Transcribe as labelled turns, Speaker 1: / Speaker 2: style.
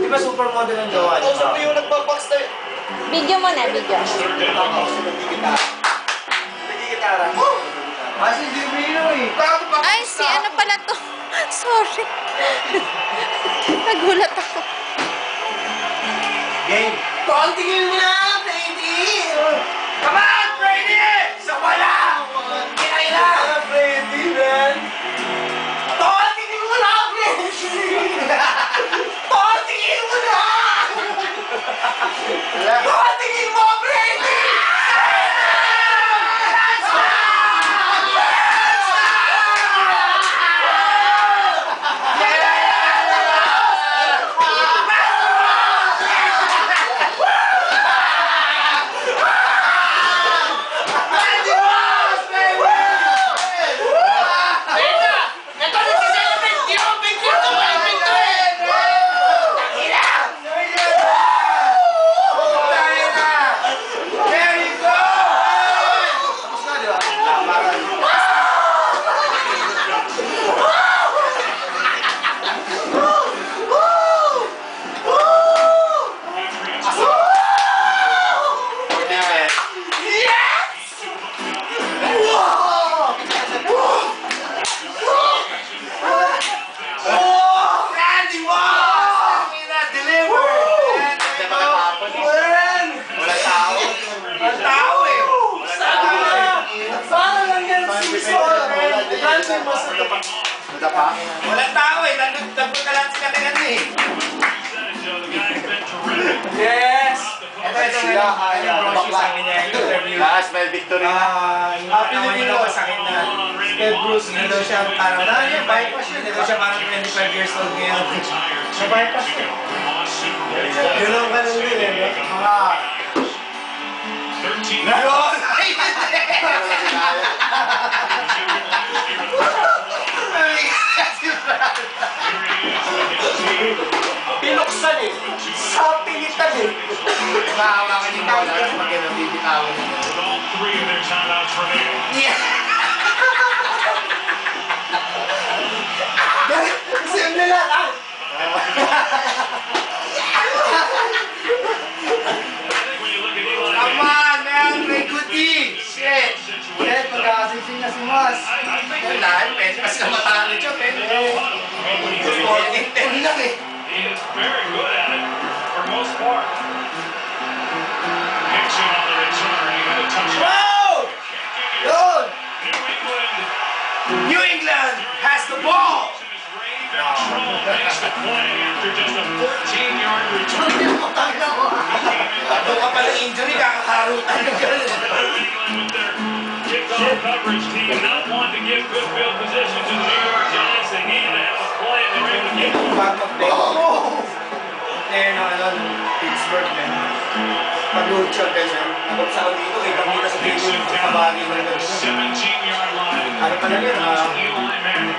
Speaker 1: Di ba supermodel ang gawa niya?
Speaker 2: Kausap ko yung nagbabox na yun.
Speaker 3: Video mo na, video.
Speaker 2: Nagigitara.
Speaker 1: Kasi hindi mo yun eh.
Speaker 3: Ay, si ano pala to? Sorry. Nagulat ako.
Speaker 1: Game.
Speaker 2: Kontingin mo na, Brady! Come on, Brady! Sa wala! Kinaila! Brady, man! Kontingin mo na, Brady! Kontingin mo na! Kontingin mo, Brady! Walang tao eh, nagtagpo ka lang sila kaya eh. Yes! Ito
Speaker 1: Sila ay bakla.
Speaker 2: Last may victory na.
Speaker 1: Pilipino sa akin na Ted Bruce, hindi daw siya parang bypass yun. Hindi daw siya parang 25 years old ngayon. Sa bypass yun. Yun ang ganun din eh. Mga...
Speaker 2: Ngayon! Pinuksan eh. Sa pilitan eh. Mahawakan yung bola at magandang bibitawan nila. Yeah! Simple lang ah! Come on man! Play good team! Shit!
Speaker 1: Ted, magkakasing na si Mas.
Speaker 2: Kailan? Pwede kasi na matalo siya. Pwede. Sporting lang eh.
Speaker 4: He is very good at it for most part. Nixon on the return. He had a touchdown.
Speaker 2: Wow! Yun!
Speaker 4: New England.
Speaker 2: New England has the ball!
Speaker 4: Ray makes the play after just a 14-yard return.
Speaker 2: Ano ka pala injury, kakakarutan ka gano'n.
Speaker 4: New England with their kickoff coverage team not wanting to give good field position to the New York Giants. They needed to have a play and they were able to get one.
Speaker 1: Pag mag-play. Player ng ano, Pittsburgh na. Pag-load siya ganyan. Nabagsakan dito, kitang-kita sa video yung kabagi ng gano'n.
Speaker 4: 17-yard line.
Speaker 1: Ano pala yun?
Speaker 4: Eli Manning.